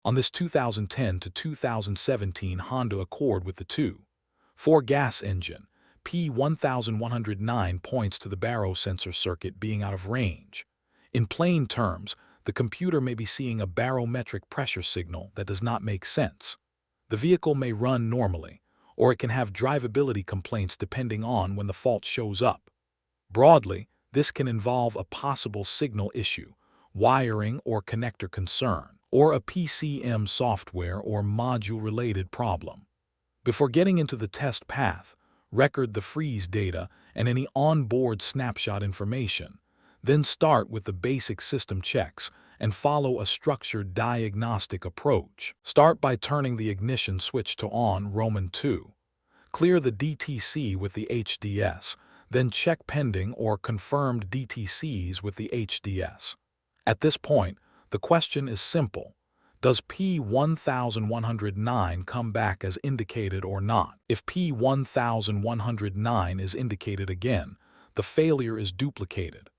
On this 2010 to 2017 Honda Accord with the 2.4 gas engine, P1109 points to the BARO sensor circuit being out of range. In plain terms, the computer may be seeing a barometric pressure signal that does not make sense. The vehicle may run normally, or it can have drivability complaints depending on when the fault shows up. Broadly, this can involve a possible signal issue, wiring or connector concern, or a PCM software or module-related problem. Before getting into the test path, record the freeze data and any onboard snapshot information. Then start with the basic system checks and follow a structured diagnostic approach. Start by turning the ignition switch to on Roman 2. Clear the DTC with the HDS, then check pending or confirmed DTCs with the HDS. At this point, the question is simple. Does P1109 come back as indicated or not? If P1109 is indicated again, the failure is duplicated.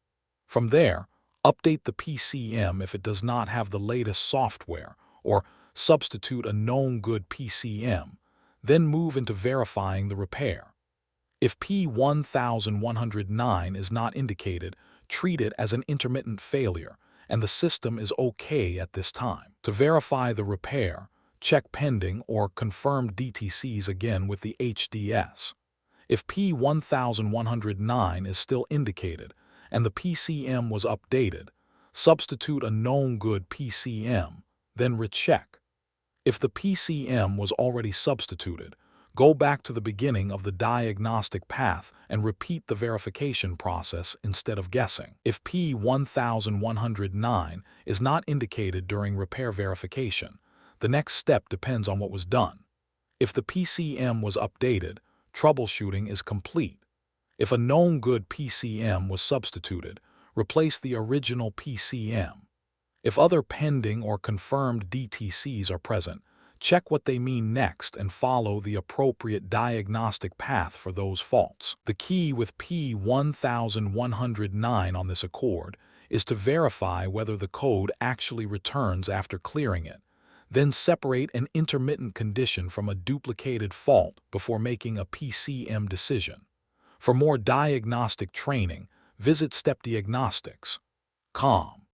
From there, update the PCM if it does not have the latest software, or substitute a known good PCM, then move into verifying the repair. If P1109 is not indicated, treat it as an intermittent failure, and the system is okay at this time. To verify the repair, check pending or confirm DTCs again with the HDS. If P1109 is still indicated and the PCM was updated, substitute a known good PCM, then recheck. If the PCM was already substituted, go back to the beginning of the diagnostic path and repeat the verification process instead of guessing. If P1109 is not indicated during repair verification, the next step depends on what was done. If the PCM was updated, troubleshooting is complete. If a known good PCM was substituted, replace the original PCM. If other pending or confirmed DTCs are present, check what they mean next and follow the appropriate diagnostic path for those faults. The key with P1109 on this Accord is to verify whether the code actually returns after clearing it. Then separate an intermittent condition from a duplicated fault before making a PCM decision. For more diagnostic training, visit stepdiagnostics.com.